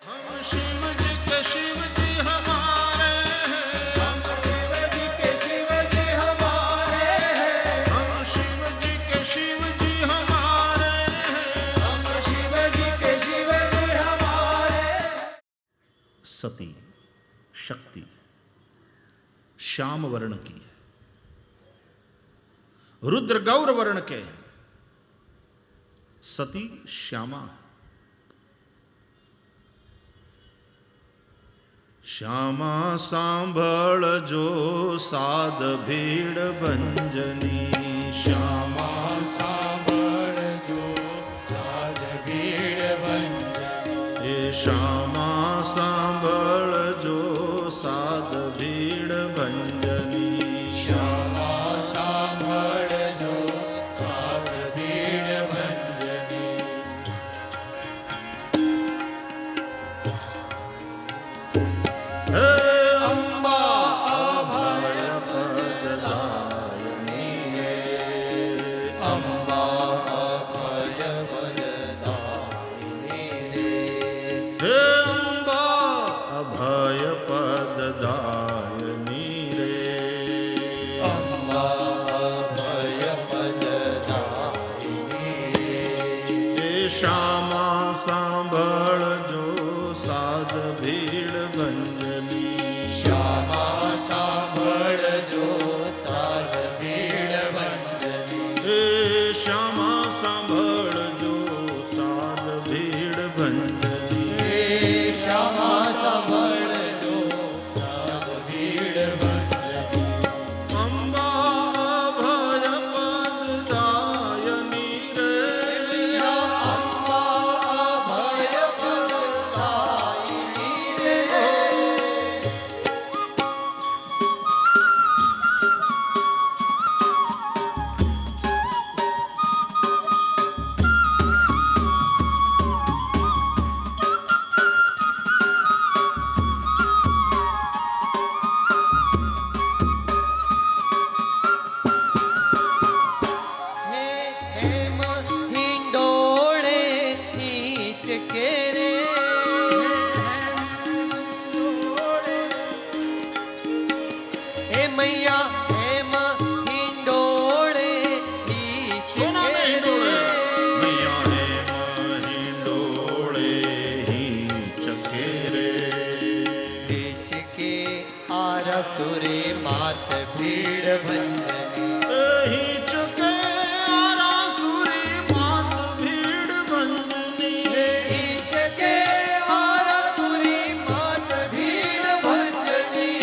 हम शिव जी के शिव जी हमारे हैं, हम शिव जी के शिव जी हमारे हैं, हम शिव जी के शिव जी हमारे हैं, हम शिव जी के शिव जी हमारे हैं। सती शक्ति श्याम वर्ण की है, रुद्र गौर वर्ण के हैं, सती श्यामा। श्यामा सांभळ जो साध भीड़ भंजनी, श्यामा सांभळ जो साध भीड़ भंजनी, ये श्यामा सांभळ जो साध भीड़ भंजनी, श्यामा सांभळ जो साध भीड़ भंजनी। हे अम्बा अभय पददायिनी रे, अम्बा अभय वरदायिनी रे, हे अम्बा अभय पददायिनी रे, अम्बा अभय वरदायिनी रे। हे श्यामा सांभळ जो साध भीड़ भंजनी, श्यामा सांभळ जो साध भीड़ भंजनी, हे श्यामा सांभळ जो साध भीड़ भंजनी, हे श्यामा सांभळ जो साध भीड़ भंजनी। अम्बा अभय पददायिनी रे, अम्बा अभय वरदायिनी रे, हे हेम हिंडोळे नीच केरे, हे मैया हेम हिंडोळे नीच सोनाने हिंडोळे, केरे, मैया हेम हिंडोळे ही चकेरे, नीच के आरसुरे मात भीड़ भंजनी, ही चके आरासुरी मात भीड़ भंजनी, नीच के आरसुरे मात भीड़ भंजनी,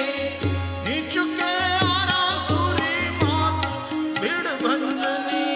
ही चके आरासुरी मात भीड़ भंजनी,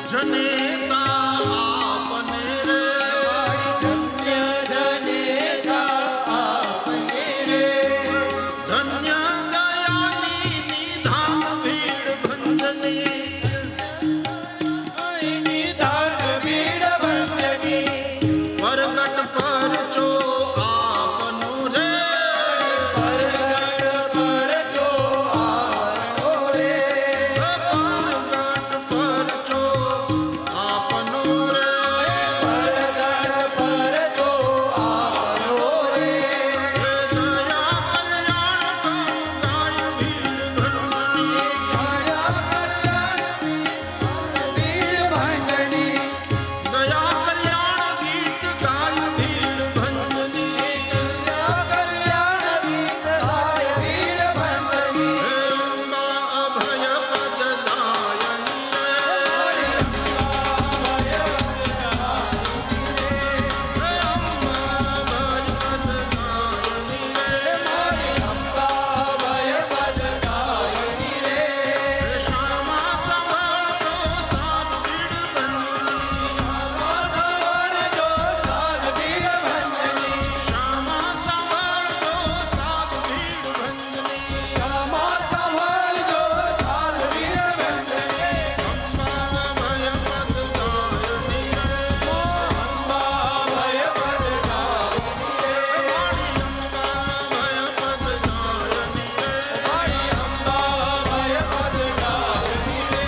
जनेता आपने रे धन्य जनेता आपने रे धन्य दयानी निधान भीड़ भंजनी निधान भीड़ भंजनी परगट पर चो आपनु रे परगट पर जो आपनो रे परगट पर चो आपनु रे परगट पर जो आपनो रे दया कल्याण करूं गाय भीड़ भंजनी दया कल्याण भीड़ भंजनी दया कल्याण गीत गाय भीड़ भंजनी दया कल्याण गीत गाय भीड़ भंजनी हे अम्बा अभय पद दायनी रे हे अम्बा अभय पद दायनी रे अम्बा भय पद गायनी रे श्यामा संवर तो सात भीड़ भंजनी श्यामा जो साध भीड़ भंजनी श्यामा संवर तो सात भीड़ भंजनी श्यामा संवर जो साध भीड़ भंजनी अम्बा अभय पद दायनी रे अम्बा भय पद गायनी रे अम्बा अभय पद दायनी रे अम्बा भय पद गायनी रे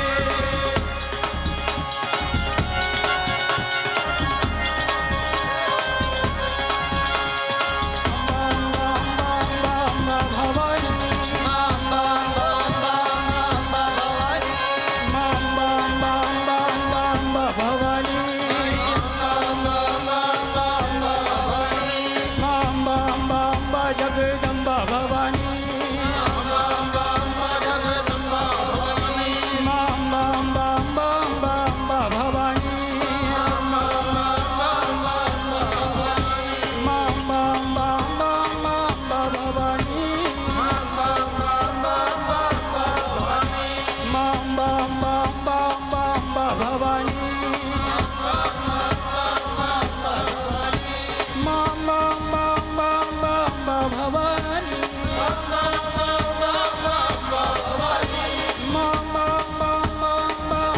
Jagdamba Bhavani Jagdamba Bhavani mamba Amba Amba Amba Amba Bhavani mamba Amba Amba Amba Amba Bhavani mamba Amba Amba Amba Amba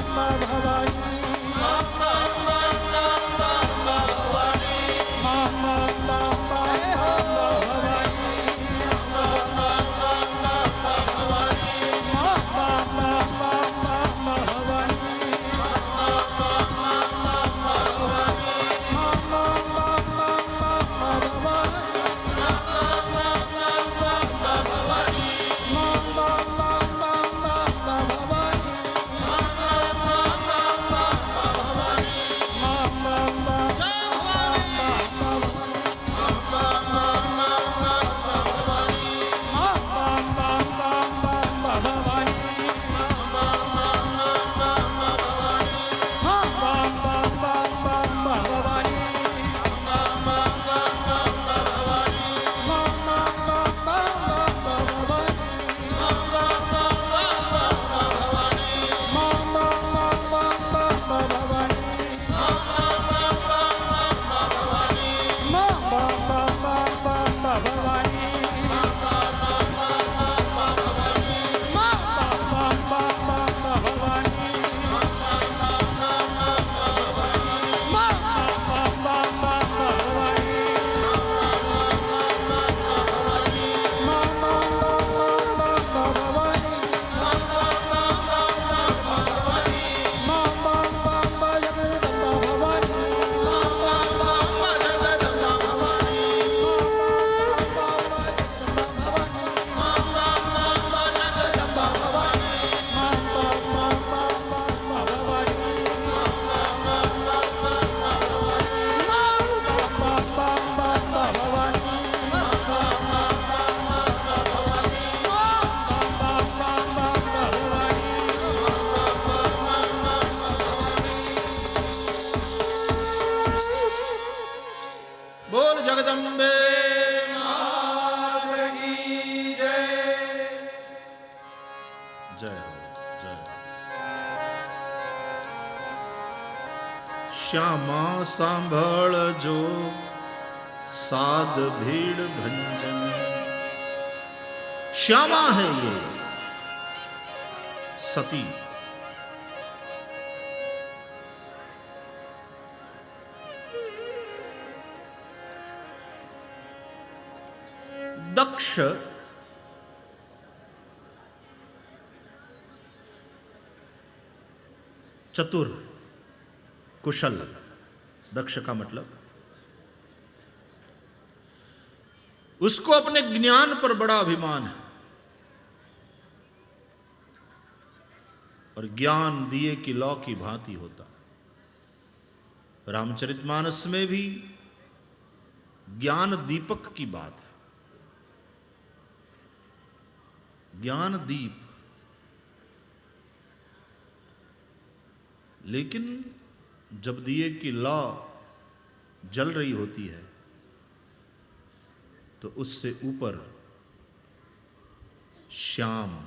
Bhavani mamba Amba Amba Amba Amba Bhavani mamba Amba Amba Amba Amba Bhavani mamba Amba Amba Bhavani mamba Amba Amba Amba Bhavani बोल जगदम्बे जय हो जय हो। श्यामा सांभळ जो साध भीड़ भंजन। श्यामा है ये सती। दक्ष चतुर कुशल, दक्ष का मतलब उसको अपने ज्ञान पर बड़ा अभिमान है और ज्ञान दिए की लौ की भांति होता। रामचरितमानस में भी ज्ञान दीपक की बात है। ज्ञान दीप, लेकिन जब दिए की लौ जल रही होती है तो उससे ऊपर श्याम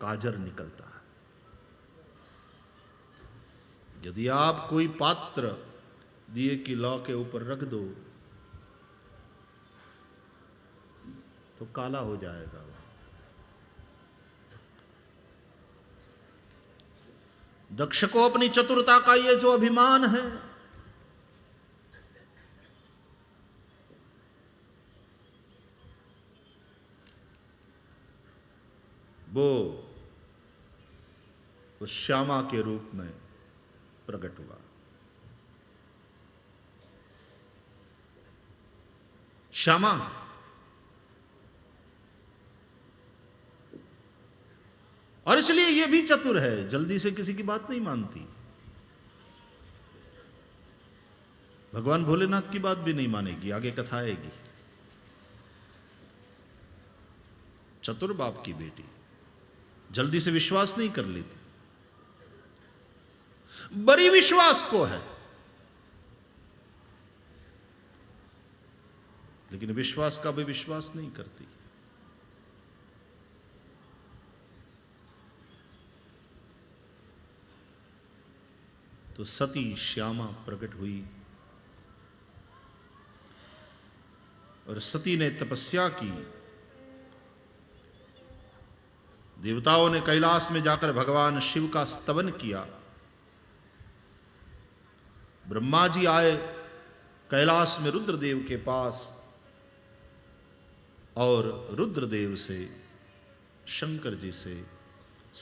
काजर निकलता है। यदि आप कोई पात्र दिए की लौ के ऊपर रख दो तो काला हो जाएगा। दक्ष को अपनी चतुरता का ये जो अभिमान है, वो उस श्यामा के रूप में प्रकट हुआ। श्यामा और इसलिए ये भी चतुर है, जल्दी से किसी की बात नहीं मानती। भगवान भोलेनाथ की बात भी नहीं मानेगी, आगे कथा आएगी। चतुर बाप की बेटी जल्दी से विश्वास नहीं कर लेती, बड़ी विश्वास को है, लेकिन विश्वास का भी विश्वास नहीं करती। तो सती श्यामा प्रकट हुई और सती ने तपस्या की। देवताओं ने कैलाश में जाकर भगवान शिव का स्तवन किया। ब्रह्मा जी आए कैलाश में रुद्रदेव के पास और रुद्रदेव से शंकर जी से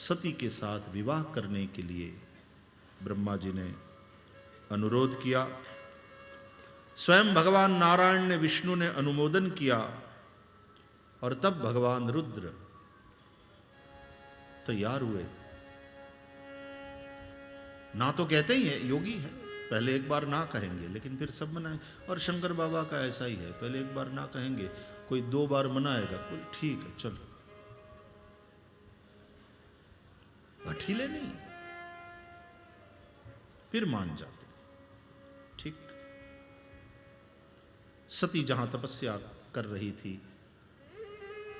सती के साथ विवाह करने के लिए ब्रह्मा जी ने अनुरोध किया। स्वयं भगवान नारायण ने विष्णु ने अनुमोदन किया और तब भगवान रुद्र तैयार हुए। ना तो कहते ही है, योगी है, पहले एक बार ना कहेंगे लेकिन फिर सब मनाएं। और शंकर बाबा का ऐसा ही है, पहले एक बार ना कहेंगे, कोई 2 बार मनाएगा, बोले ठीक है चलो। भठीले नहीं, फिर मान जाते। ठीक। सती जहां तपस्या कर रही थी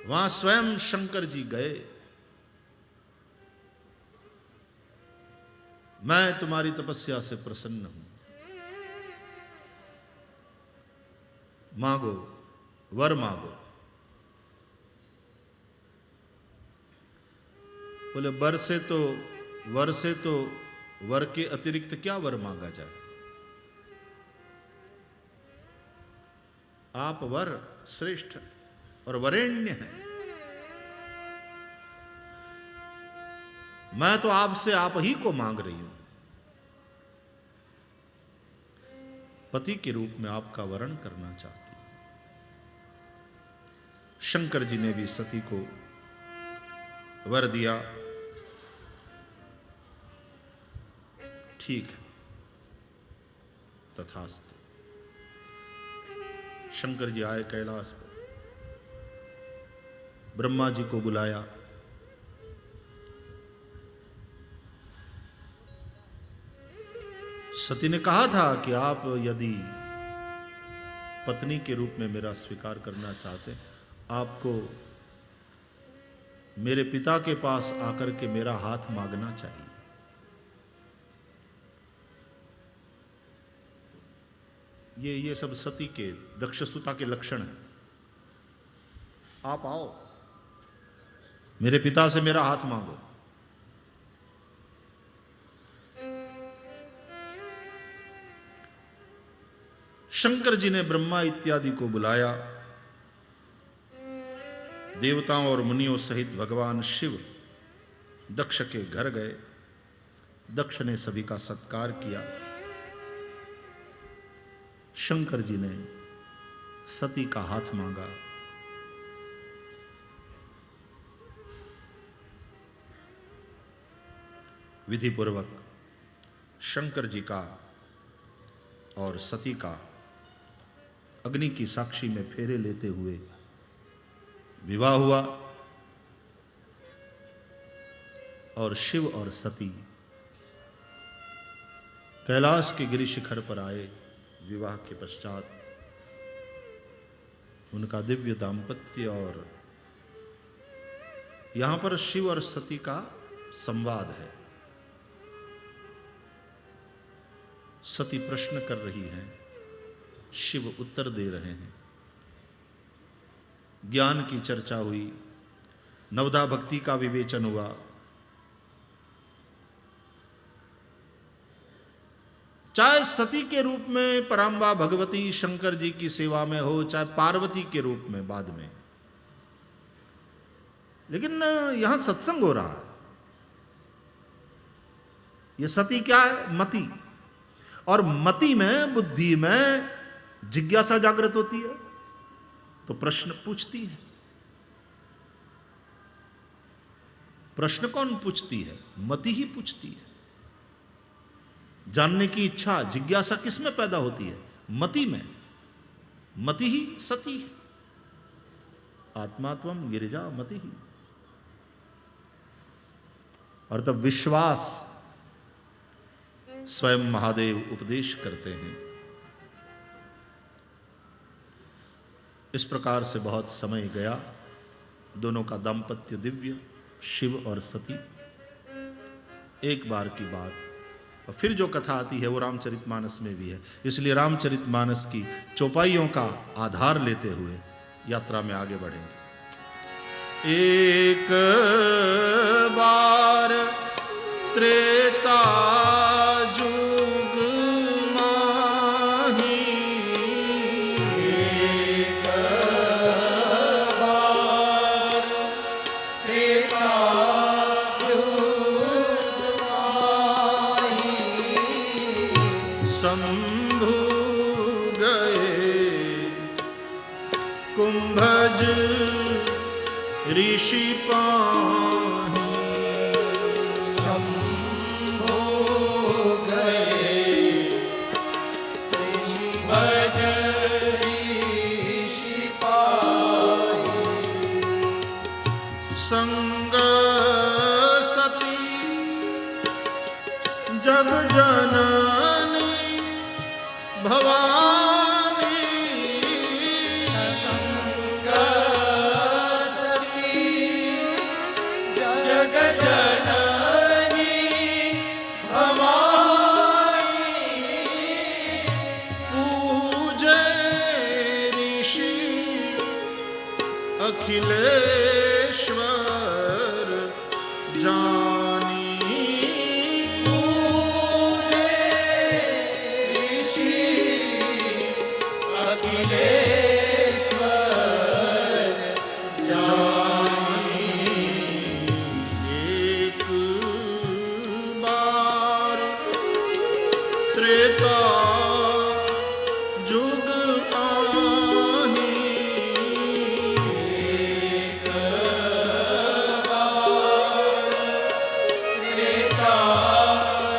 वहां स्वयं शंकर जी गए। मैं तुम्हारी तपस्या से प्रसन्न हूं, मांगो, वर मांगो। बोले वर से तो वर के अतिरिक्त क्या वर मांगा जाए। आप वर श्रेष्ठ और वरेण्य हैं। मैं तो आपसे आप ही को मांग रही हूं। पति के रूप में आपका वरण करना चाहती हूं। शंकर जी ने भी सती को वर दिया। ठीक है, तथास्तु। शंकर जी आए कैलाश पर, ब्रह्मा जी को बुलाया। सती ने कहा था कि आप यदि पत्नी के रूप में मेरा स्वीकार करना चाहते, आपको मेरे पिता के पास आकर के मेरा हाथ मांगना चाहिए। ये सब सती के, दक्षसुता के लक्षण हैं। आप आओ, मेरे पिता से मेरा हाथ मांगो। शंकर जी ने ब्रह्मा इत्यादि को बुलाया। देवताओं और मुनियों सहित भगवान शिव दक्ष के घर गए। दक्ष ने सभी का सत्कार किया। शंकर जी ने सती का हाथ मांगा। विधिपूर्वक शंकर जी का और सती का अग्नि की साक्षी में फेरे लेते हुए विवाह हुआ और शिव और सती कैलाश के गिरि शिखर पर आए। विवाह के पश्चात उनका दिव्य दाम्पत्य, और यहां पर शिव और सती का संवाद है। सती प्रश्न कर रही हैं, शिव उत्तर दे रहे हैं। ज्ञान की चर्चा हुई, नवदा भक्ति का विवेचन हुआ। चाहे सती के रूप में पराम्बा भगवती शंकर जी की सेवा में हो, चाहे पार्वती के रूप में बाद में, लेकिन यहां सत्संग हो रहा है। यह सती क्या है? मति। और मति में, बुद्धि में जिज्ञासा जागृत होती है तो प्रश्न पूछती है। प्रश्न कौन पूछती है? मति ही पूछती है। जानने की इच्छा, जिज्ञासा किस में पैदा होती है? मति में। मति ही सती है। आत्मात्वम गिरिजा मति ही। और तब विश्वास स्वयं महादेव उपदेश करते हैं। इस प्रकार से बहुत समय गया। दोनों का दाम्पत्य दिव्य, शिव और सती। एक बार की बात। और फिर जो कथा आती है वो रामचरितमानस में भी है। इसलिए रामचरितमानस की चौपाइयों का आधार लेते हुए यात्रा में आगे बढ़ेंगे। एक बार त्रेता जुग माही, एक बार त्रेता जुग माही, शंभु गए कुंभज ऋषि पाही। शंभो गए कुंभज ऋषि पाही, संग सती जग जननी भवानी। संग सती जग जननी भवानी, पूजे ऋषि अखिलेश्वर जानी। ऋषि अखिलेश्वर जानी। एक बार त्रेता जुग आही, त्रेता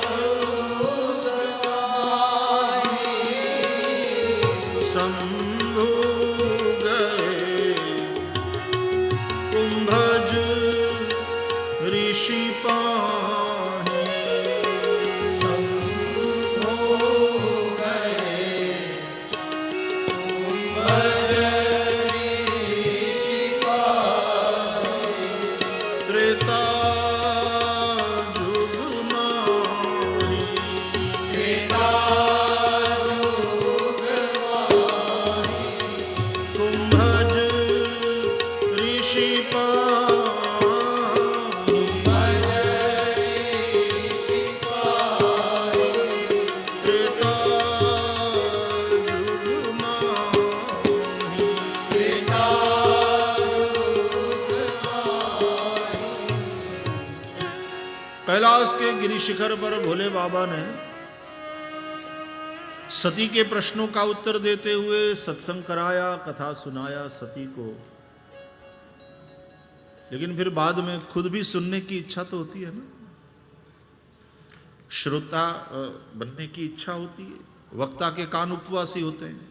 जुग माही, शंभु गए कुंभज ऋषि पाही। शंभो गए कुंभज ऋषि पाही, त्रेता जुग माही। त्रेता जुग कैलाश के गिरि शिखर पर भोले बाबा ने सती के प्रश्नों का उत्तर देते हुए सत्संग कराया, कथा सुनाया सती को। लेकिन फिर बाद में खुद भी सुनने की इच्छा तो होती है ना, श्रोता बनने की इच्छा होती है। वक्ता के कान उपवासी होते हैं,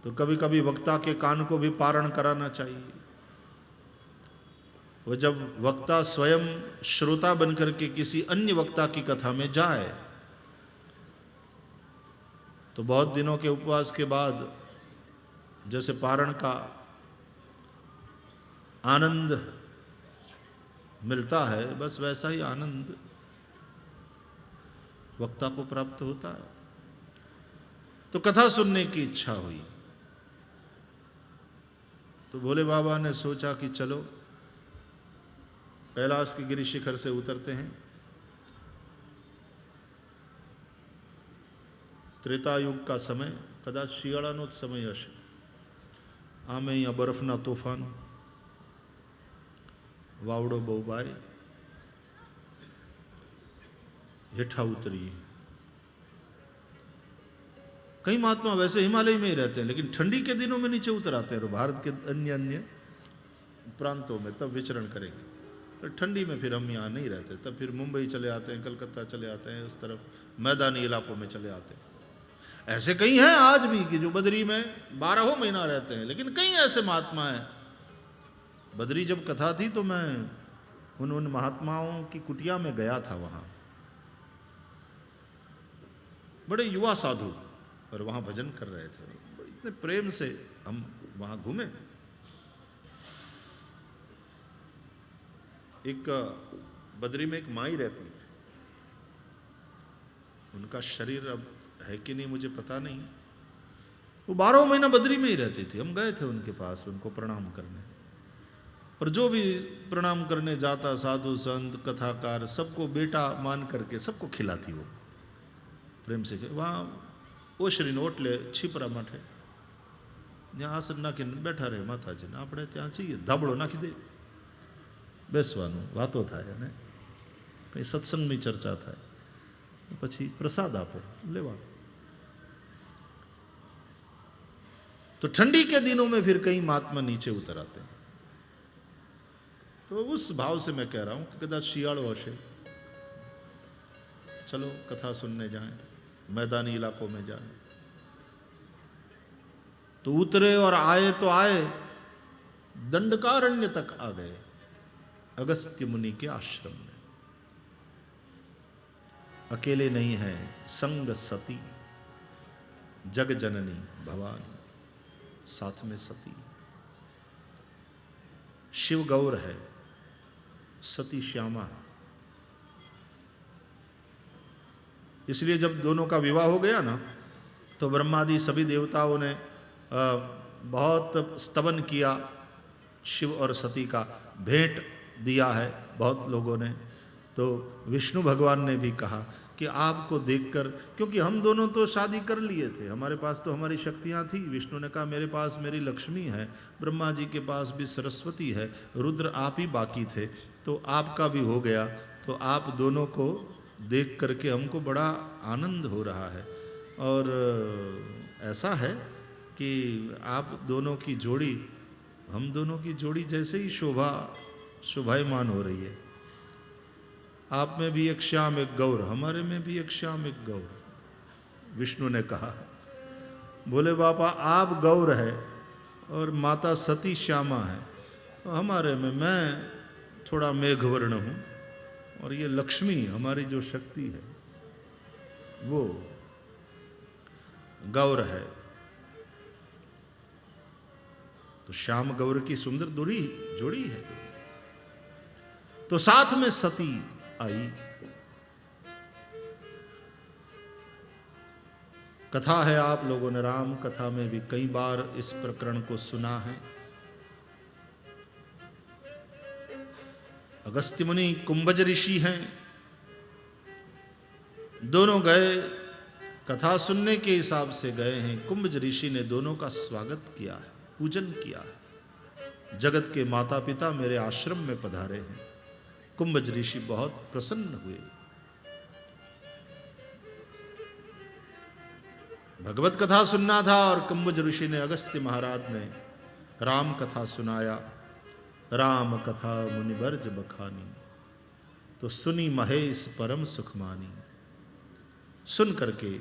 तो कभी कभी वक्ता के कान को भी पारण कराना चाहिए। वो जब वक्ता स्वयं श्रोता बनकर के किसी अन्य वक्ता की कथा में जाए, तो बहुत दिनों के उपवास के बाद जैसे पारण का आनंद मिलता है, बस वैसा ही आनंद वक्ता को प्राप्त होता है। तो कथा सुनने की इच्छा हुई, तो भोले बाबा ने सोचा कि चलो कैलाश के गिरि शिखर से उतरते हैं। त्रेता युग का समय, कदाच શિયાળાનો જ સમય હશે। આમે અહીંયા બરફના તોફાન, વાવડો બહુ બાય, हेठा उतरिए। कई महात्मा वैसे हिमालय में ही रहते हैं, लेकिन ठंडी के दिनों में नीचे उतर आते हैं, और भारत के अन्य अन्य प्रांतों में तब विचरण करेंगे। तो ठंडी में फिर हम यहाँ नहीं रहते, तब फिर मुंबई चले आते हैं, कलकत्ता चले आते हैं, उस तरफ मैदानी इलाकों में चले आते हैं। ऐसे कई हैं आज भी कि जो बद्री में 12 महीना रहते हैं, लेकिन कई ऐसे महात्मा हैं। बद्री जब कथा थी तो मैं उन महात्माओं की कुटिया में गया था। वहाँ बड़े युवा साधु और वहाँ भजन कर रहे थे, इतने प्रेम से हम वहाँ घूमे। एक बद्री में एक माई रहती है, उनका शरीर अब है कि नहीं मुझे पता नहीं, वो 12 महीना बद्री में ही रहती थी। हम गए थे उनके पास उनको प्रणाम करने, और जो भी प्रणाम करने जाता साधु संत कथाकार सबको बेटा मान करके सबको खिलाती वो प्रेम से। वहाँ ओशरी ओटले છીપરા માટે ત્યાં આસન નાખીને બેઠા રહે માતાજીને, આપણે ત્યાં જઈએ ધાબળો નાખી દે, બેસવાનું, વાતો થાય અને કંઈ સત્સંગની ચર્ચા થાય, પછી પ્રસાદ આપો લેવાનો। तो ठंडी के दिनों में फिर कई महात्मा नीचे उतर आते हैं। तो उस भाव से मैं कह रहा हूं कि कदाच શિયાળો હશે, चलो कथा सुनने जाएं, मैदानी इलाकों में जाएं। तो उतरे और आए तो आए, दंडकारण्य तक आ गए, अगस्त्य मुनि के आश्रम में। अकेले नहीं है, संग सती जग जननी भवानी, साथ में सती। शिव गौर है, सती श्यामा है। इसलिए जब दोनों का विवाह हो गया ना, तो ब्रह्मादि सभी देवताओं ने बहुत स्तवन किया, शिव और सती का भेंट दिया है बहुत लोगों ने। तो विष्णु भगवान ने भी कहा कि आपको देखकर, क्योंकि हम दोनों तो शादी कर लिए थे, हमारे पास तो हमारी शक्तियाँ थी। विष्णु ने कहा मेरे पास मेरी लक्ष्मी है, ब्रह्मा जी के पास भी सरस्वती है, रुद्र आप ही बाकी थे, तो आपका भी हो गया। तो आप दोनों को देख करके हमको बड़ा आनंद हो रहा है, और ऐसा है कि आप दोनों की जोड़ी, हम दोनों की जोड़ी जैसे ही शोभायमान हो रही है। आप में भी एक श्याम एक गौर, हमारे में भी एक श्याम एक गौर। विष्णु ने कहा, बोले बाबा आप गौर है और माता सती श्यामा है, तो हमारे में मैं थोड़ा मेघवर्ण हूँ, और ये लक्ष्मी हमारी जो शक्ति है वो गौर है। तो श्याम गौर की सुंदर जोड़ी है। तो साथ में सती आई। कथा है, आप लोगों ने राम कथा में भी कई बार इस प्रकरण को सुना है। अगस्त्य मुनि कुंभज ऋषि हैं, दोनों गए कथा सुनने के हिसाब से गए हैं। कुंभज ऋषि ने दोनों का स्वागत किया है, पूजन किया है, जगत के माता पिता मेरे आश्रम में पधारे हैं। कुंभज ऋषि बहुत प्रसन्न हुए। भगवत कथा सुनना था और कुंभज ऋषि ने अगस्त्य महाराज ने राम कथा सुनाया। राम कथा मुनिवर्ज बखानी, तो सुनी महेश परम सुख मानी। सुन करके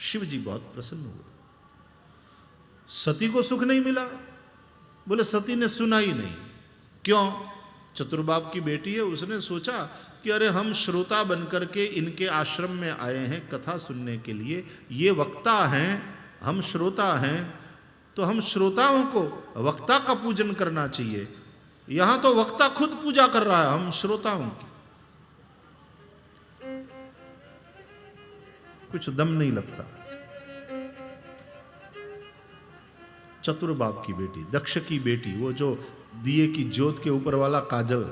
शिव जी बहुत प्रसन्न हुए। सती को सुख नहीं मिला, बोले सती ने सुना ही नहीं। क्यों? चतुर्बाब की बेटी है, उसने सोचा कि अरे हम श्रोता बनकर के इनके आश्रम में आए हैं कथा सुनने के लिए, ये वक्ता हैं, हम श्रोता हैं, तो हम श्रोताओं को वक्ता का पूजन करना चाहिए। यहां तो वक्ता खुद पूजा कर रहा है हम श्रोताओं की। कुछ दम नहीं लगता। चतुर्बाब की बेटी, दक्ष की बेटी, वो जो दिए की ज्योत के ऊपर वाला काजल,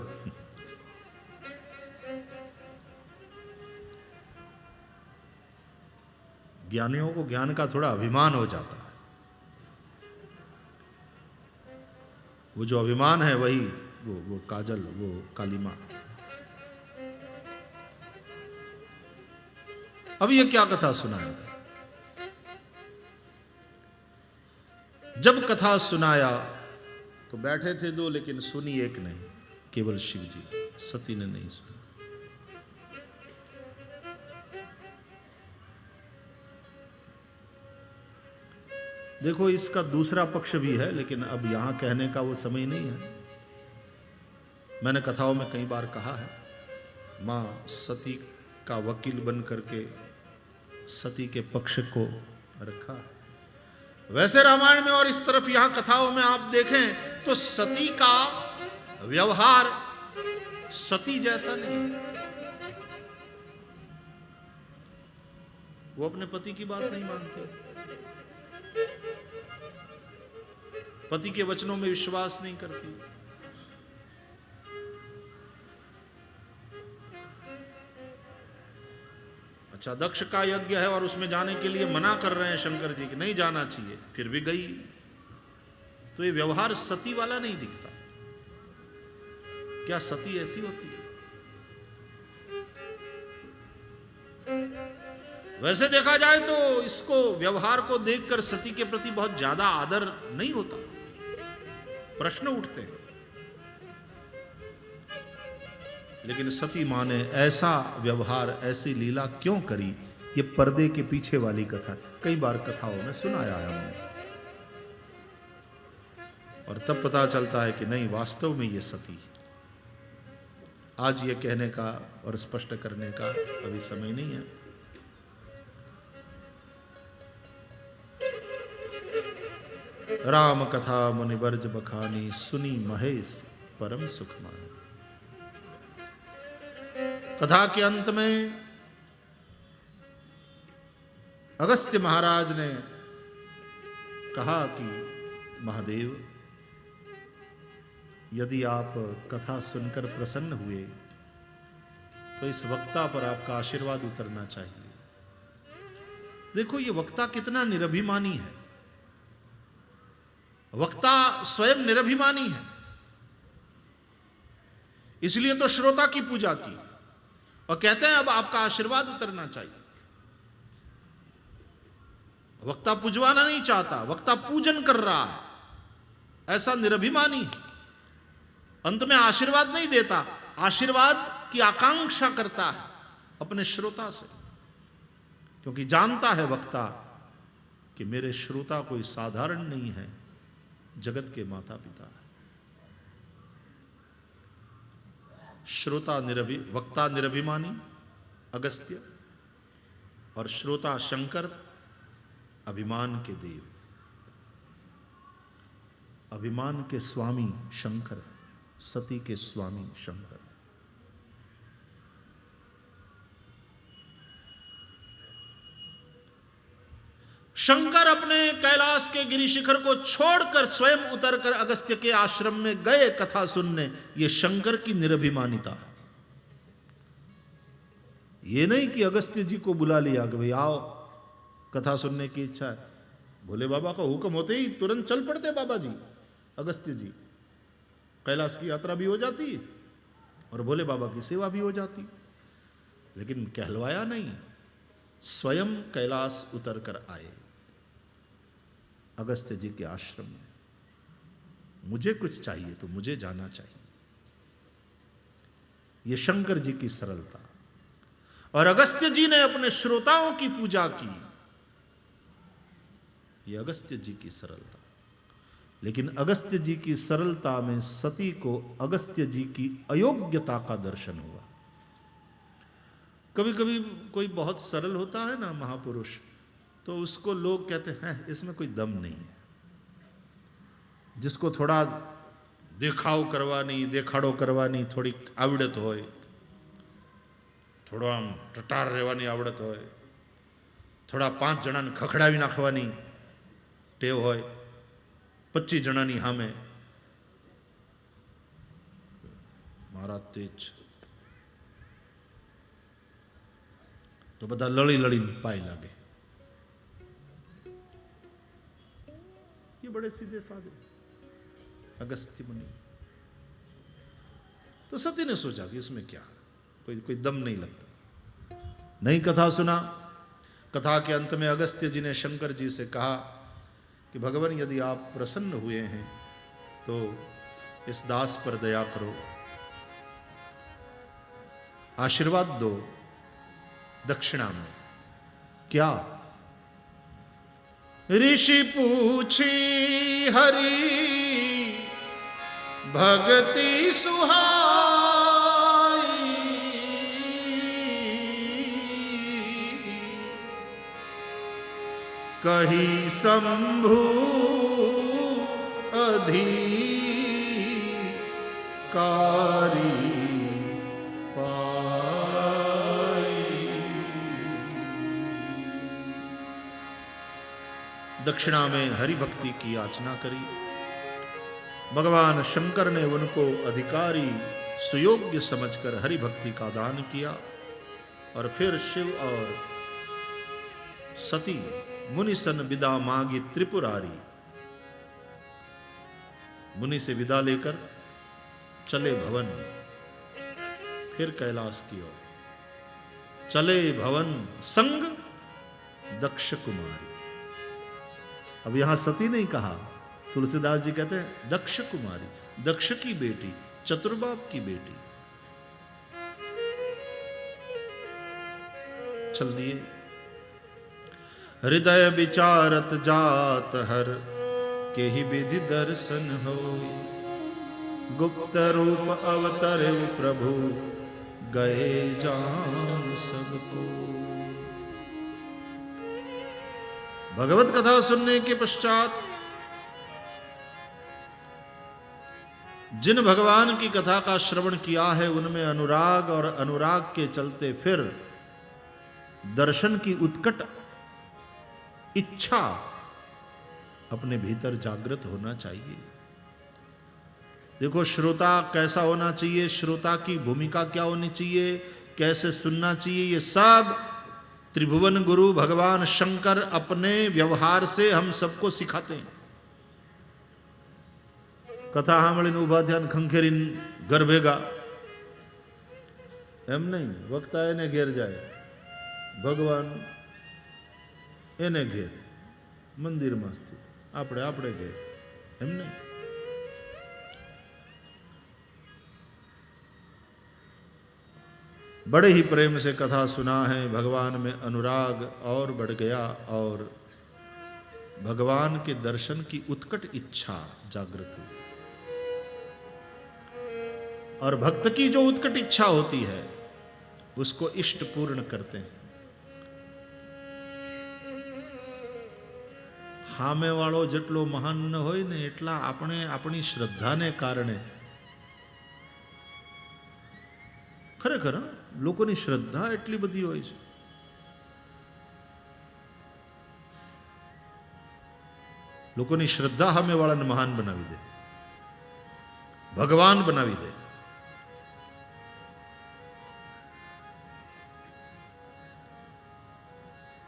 ज्ञानियों को ज्ञान का थोड़ा अभिमान हो जाता है। वो जो अभिमान है वही वो काजल, वो कालीमा। अब ये क्या कथा सुनाएगा? जब कथा सुनाया तो बैठे थे दो, लेकिन सुनी एक नहीं, केवल शिव जी। सती ने नहीं सुनी। देखो, इसका दूसरा पक्ष भी है, लेकिन अब यहां कहने का वो समय नहीं है। मैंने कथाओं में कई बार कहा है, मां सती का वकील बन करके सती के पक्ष को रखा है। वैसे रामायण में और इस तरफ यहां कथाओं में आप देखें तो सती का व्यवहार सती जैसा नहीं है। वो अपने पति की बात नहीं मानती, पति के वचनों में विश्वास नहीं करती। अच्छा, दक्ष का यज्ञ है और उसमें जाने के लिए मना कर रहे हैं शंकर जी कि नहीं जाना चाहिए, फिर भी गई। तो ये व्यवहार सती वाला नहीं दिखता। क्या सती ऐसी होती है? वैसे देखा जाए तो इसको, व्यवहार को देखकर सती के प्रति बहुत ज्यादा आदर नहीं होता, प्रश्न उठते हैं। लेकिन सती मां ने ऐसा व्यवहार, ऐसी लीला क्यों करी, ये पर्दे के पीछे वाली कथा कई बार कथाओं में सुनाया है हमने। और तब पता चलता है कि नहीं, वास्तव में ये सती। आज ये कहने का और स्पष्ट करने का अभी समय नहीं है। राम कथा मुनिवर्ज बखानी, सुनी महेश परम सुख मानी। कथा के अंत में अगस्त्य महाराज ने कहा कि महादेव, यदि आप कथा सुनकर प्रसन्न हुए तो इस वक्ता पर आपका आशीर्वाद उतरना चाहिए। देखो, ये वक्ता कितना निरभिमानी है। वक्ता स्वयं निरभिमानी है, इसलिए तो श्रोता की पूजा की और कहते हैं अब आपका आशीर्वाद उतरना चाहिए। वक्ता पूजवाना नहीं चाहता, वक्ता पूजन कर रहा है, ऐसा निरभिमानी है। अंत में आशीर्वाद नहीं देता, आशीर्वाद की आकांक्षा करता है अपने श्रोता से, क्योंकि जानता है वक्ता कि मेरे श्रोता कोई साधारण नहीं है, जगत के माता पिता है। श्रोता वक्ता निरभिमानी अगस्त्य और श्रोता शंकर अभिमान के देव, अभिमान के स्वामी शंकर, सती के स्वामी शंकर। शंकर अपने कैलाश के गिरि शिखर को छोड़कर स्वयं उतरकर अगस्त्य के आश्रम में गए कथा सुनने। ये शंकर की निरभिमानिता। ये नहीं कि अगस्त्य जी को बुला लिया कि भाई आओ कथा सुनने की इच्छा है। भोले बाबा का हुक्म होते ही तुरंत चल पड़ते बाबा जी। अगस्त्य जी, कैलाश की यात्रा भी हो जाती और भोले बाबा की सेवा भी हो जाती, लेकिन कहलवाया नहीं, स्वयं कैलाश उतर कर आए अगस्त्य जी के आश्रम में। मुझे कुछ चाहिए तो मुझे जाना चाहिए। ये शंकर जी की सरलता। और अगस्त्य जी ने अपने श्रोताओं की पूजा की, ये अगस्त्य जी की सरलता। लेकिन अगस्त्य जी की सरलता में सती को अगस्त्य जी की अयोग्यता का दर्शन हुआ। कभी कभी कोई बहुत सरल होता है ना महापुरुष, तो उसको लोग कहते हैं इसमें कोई दम नहीं है। जिसको थोड़ा देखाव करवानी, देखाड़ो करवानी थोड़ी आवड़त होय, थोड़ा आम टटार રહેવાની आवड़त होय, थोड़ा 5 જણાને ખખડાવી નાખવાની ટેવ હોય, 25 જણાની સામે મારા તેજ તો બધા લળી લળીને પાય લાગે। ये बड़े सीधे साधे अगस्त्य मुनि। तो सती ने सोचा कि इसमें क्या, कोई दम नहीं लगता। नहीं कथा सुना। कथा के अंत में अगस्त्य जी ने शंकर जी से कहा कि भगवान यदि आप प्रसन्न हुए हैं तो इस दास पर दया करो, आशीर्वाद दो दक्षिणा में। क्या? ऋषि पूछी हरि भक्ति सुहाई, कही शंभु अधिकारी दक्षिणा में हरि भक्ति की याचना करी। भगवान शंकर ने उनको अधिकारी सुयोग्य समझकर हरि भक्ति का दान किया। और फिर शिव और सती मुनिसन विदा मांगी त्रिपुरारी, मुनि से विदा लेकर चले भवन, फिर कैलाश की ओर चले भवन संग दक्ष कुमारी। अब यहां सती नहीं कहा, तुलसीदास जी कहते हैं दक्ष कुमारी, दक्ष की बेटी, चतुर्बाप की बेटी। चल दिए। हृदय विचारत जात हर के ही विधि दर्शन हो, गुप्त रूप अवतरे प्रभु गए जान सबको। भगवत कथा सुनने के पश्चात जिन भगवान की कथा का श्रवण किया है उनमें अनुराग, और अनुराग के चलते फिर दर्शन की उत्कट इच्छा अपने भीतर जागृत होना चाहिए। देखो श्रोता कैसा होना चाहिए, श्रोता की भूमिका क्या होनी चाहिए, कैसे सुनना चाहिए, ये सब त्रिभुवन गुरु भगवान शंकर अपने व्यवहार से हम सबको सिखाते हैं। कथा સાંભળીને ઉભા થયા ને ખંખેરીને ઘર ભેગા એમ નહીં, વક્તા એને ઘેર જાય, ભગવાન એને ઘેર, મંદિરમાં સ્થિત, આપણે ઘેર, એમ નહીં। बड़े ही प्रेम से कथा सुना है, भगवान में अनुराग और बढ़ गया और भगवान के दर्शन की उत्कट इच्छा जागृत हुई। और भक्त की जो उत्कट इच्छा होती है उसको इष्ट पूर्ण करते हैं। हामे वाळो जेटलो महान न होय ने एटला આપણે આપણી શ્રદ્ધાને કારણે ખરેખર લોકોની શ્રદ્ધા એટલી બધી હોય છે, લોકોની શ્રદ્ધા સામે વાળાને મહાન બનાવી દે, ભગવાન બનાવી દે।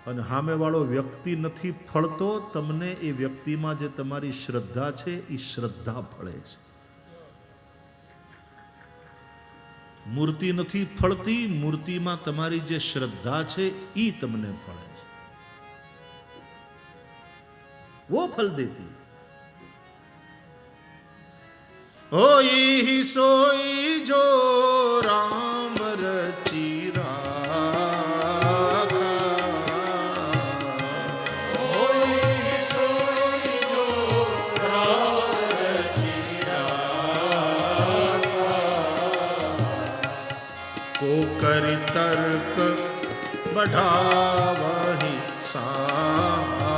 અને સામેવાળો વ્યક્તિ નથી ફળતો, તમને એ વ્યક્તિમાં જે તમારી શ્રદ્ધા છે એ શ્રદ્ધા ફળે છે. મૂર્તિ નથી ફળતી, મૂર્તિમાં તમારી જે શ્રદ્ધા છે એ તમને ફળે છે. वो फल देती है. होई सोई जो राम रची राखा, होई सोई जो राम रची राखा, को करि तर्क बढ़ावहि साखा.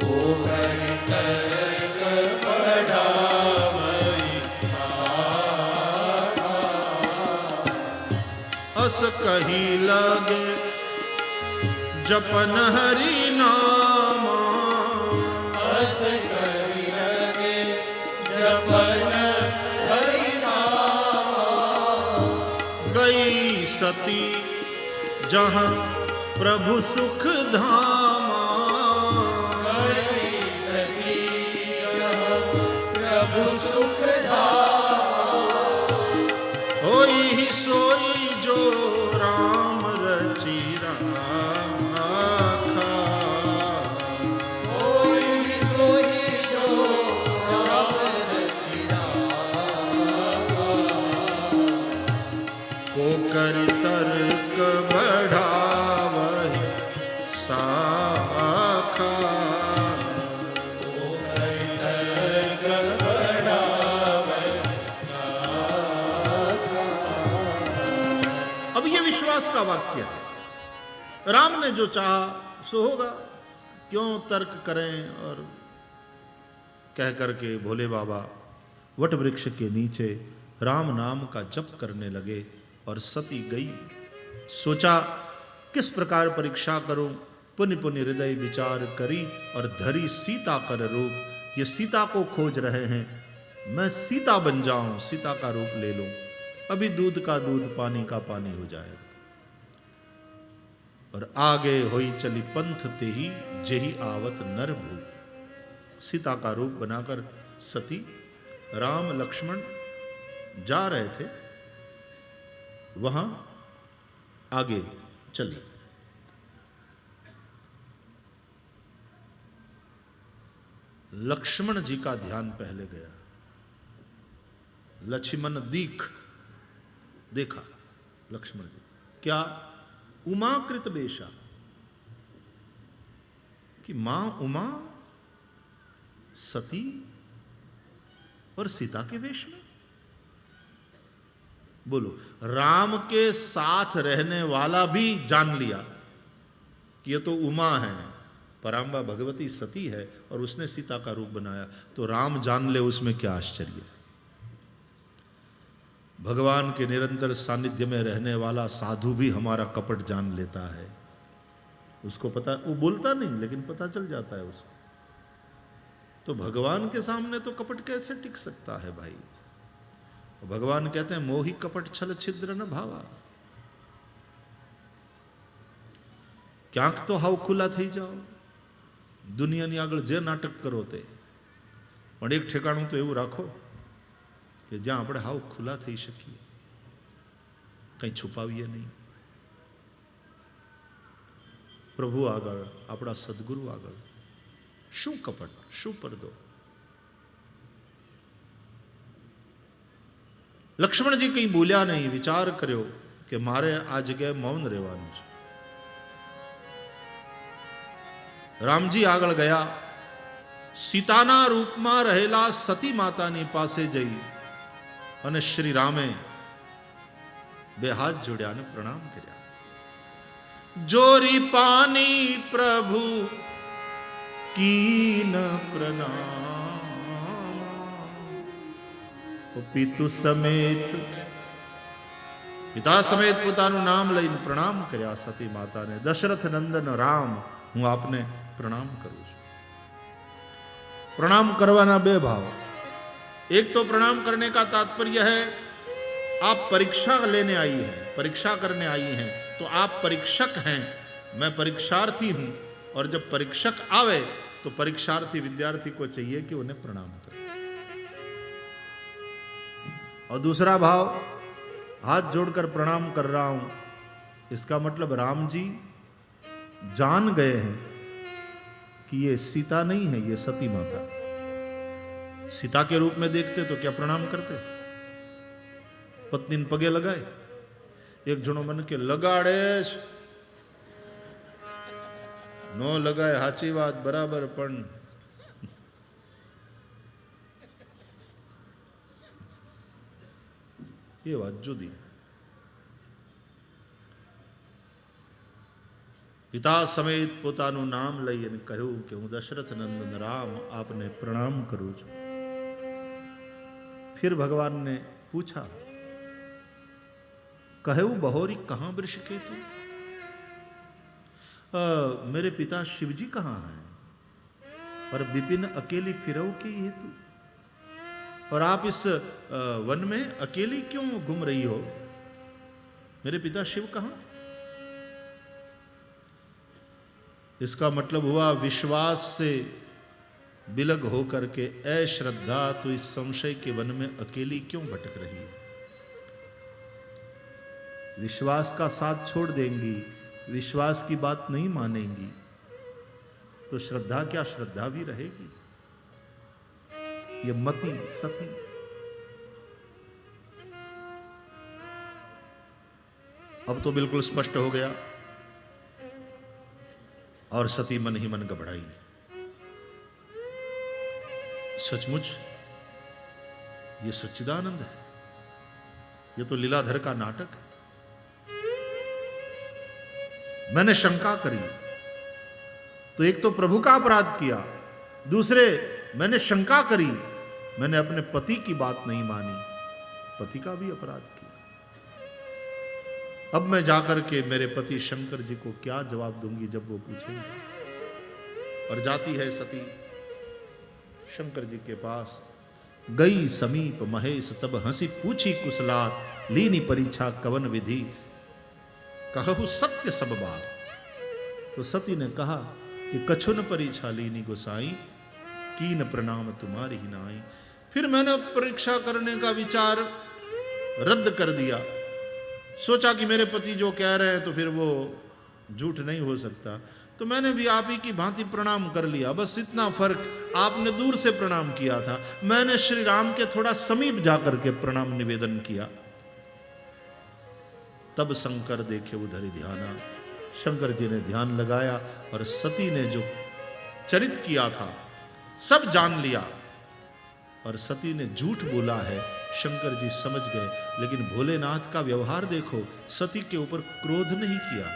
को करि तर्क बढ़ावहि साखा, अस कही लगे जपन हरि नामा, अस कहि लगे जपन हरि नामा, गई सती जहाँ प्रभु सुख धामा. गई सती जहाँ प्रभु सुख धामा, होई सोई जो राम रची राखा. होई सोई जो राम रची राखा, को करि तर्क बढ़ावहि साखा. अब ये विश्वास का वाक्य है. राम ने जो चाहा सो होगा, क्यों तर्क करें. और कह करके भोले बाबा वट वृक्ष के नीचे राम नाम का जप करने लगे और सती गई. सोचा किस प्रकार परीक्षा करूं. पुनि पुनि हृदय विचार करी और धरी सीता कर रूप. ये सीता को खोज रहे हैं, मैं सीता बन जाऊं, सीता का रूप ले लूं. अभी दूध का दूध पानी का पानी हो जाएगा. और आगे होई चली पंथ ते ही जेही आवत नर भूप. सीता का रूप बनाकर सती राम लक्ष्मण जा रहे थे, वहां आगे चली. लक्ष्मण जी का ध्यान पहले गया. लक्ष्मण देखा लक्ष्मण जी क्या उमाकृत बेशा, कि मां उमा सती और सीता के वेश में. बोलो, राम के साथ रहने वाला भी जान लिया कि ये तो उमा है, पराम्बा भगवती सती है और उसने सीता का रूप बनाया, तो राम जान ले उसमें क्या आश्चर्य. भगवान के निरंतर सानिध्य में रहने वाला साधु भी हमारा कपट जान लेता है. उसको पता, वो बोलता नहीं लेकिन पता चल जाता है उसको. तो भगवान के सामने तो कपट कैसे टिक सकता है भाई. भगवान कहते हैं मोहि कपट छल छिद्र न भावा. ક્યાંક તો હાવ ખુલ્લા થઈ જાઓ. દુનિયાની આગળ જે નાટક કરો તે, પણ એક ઠેકાણું તો એવું રાખો કે જ્યાં આપણે હાવ ખુલ્લા થઈ શકીએ, કંઈ છુપાવીએ નહીં. પ્રભુ આગળ, આપણા સદગુરુ આગળ શું કપટ, શું પડદો. લક્ષ્મણજી કંઈ બોલ્યા નહીં. વિચાર કર્યો કે મારે આ જગ્યાએ મૌન રહેવાનું છે. રામજી આગળ ગયા. સીતાના રૂપમાં રહેલા સતી માતાની પાસે જઈ અને શ્રી રામે બે હાથ જોડ્યા અને પ્રણામ કર્યા. જોરી પાની પ્રભુ કીન પ્રણામ. પિતુ સમેત, પિતા સમેત પોતાનું નામ લઈને પ્રણામ કર્યા સતી માતાને. દશરથ નંદન રામ, હું આપને प्रणाम करूं છું. प्रणाम करवाना बे भाव. एक तो प्रणाम करने का तात्पर्य है आप परीक्षा लेने आई हैं, परीक्षा करने आई हैं, तो आप परीक्षक हैं, मैं परीक्षार्थी हूं, और जब परीक्षक आवे तो परीक्षार्थी विद्यार्थी को चाहिए कि उन्हें प्रणाम करे। और दूसरा भाव, हाथ जोड़कर प्रणाम कर रहा हूं, इसका मतलब राम जी जान गए हैं कि ये सीता नहीं है, ये सती माता। सीता के रूप में देखते तो क्या प्रणाम करते? पत्नी ने पगे लगाए, एक जनो मन के लगाड़े नो लगाए, हाची बात बराबर, पण ये बात जुदी। पिता समेत पोताનું નામ લઈ અને કહ્યું કે હું દશરથ નંદન રામ आपने प्रणाम करूं છું। फिर भगवान ने पूछा, कहू बहोरी कहां वृष के तू? मेरे पिता शिवजी कहां हैं? और विपिन अकेली फिरऊ की हेतु, और आप इस वन में अकेली क्यों घूम रही हो? मेरे पिता शिव कहां? इसका मतलब हुआ विश्वास से बिलग होकर के अश्रद्धा तो इस संशय के वन में अकेली क्यों भटक रही है? विश्वास का साथ छोड़ देंगी, विश्वास की बात नहीं मानेंगी, तो श्रद्धा क्या श्रद्धा भी रहेगी? ये मति सती। अब तो बिल्कुल स्पष्ट हो गया, और सती मन ही मन घबराई। सचमुच ये सच्चिदानंद है, ये तो लीलाधर का नाटक। मैंने शंका करी तो एक तो प्रभु का अपराध किया, दूसरे मैंने शंका करी, मैंने अपने पति की बात नहीं मानी, पति का भी अपराध किया। अब मैं जाकर के मेरे पति शंकर जी को क्या जवाब दूंगी जब वो पूछेंगे? और जाती है सती शंकर जी के पास। गई समीप महेश तब हंसी पूछी कुशलात, लीनी परीक्षा कवन विधि, कहु सत्य सब बात। तो सती ने कहा कि कछुन परीक्षा लीनी गोसाई, कीन प्रणाम तुम्हारी ही नाई। फिर मैंने परीक्षा करने का विचार रद्द कर दिया, सोचा कि मेरे पति जो कह रहे हैं तो फिर वो झूठ नहीं हो सकता, तो मैंने भी आप ही की भांति प्रणाम कर लिया। बस इतना फर्क, आपने दूर से प्रणाम किया था, मैंने श्री राम के थोड़ा समीप जाकर के प्रणाम निवेदन किया। तब शंकर देखे उधर ही ध्याना, शंकर जी ने ध्यान लगाया और सती ने जो चरित किया था सब जान लिया, और सती ने झूठ बोला है शंकर जी समझ गए। लेकिन भोलेनाथ का व्यवहार देखो, सती के ऊपर क्रोध नहीं किया,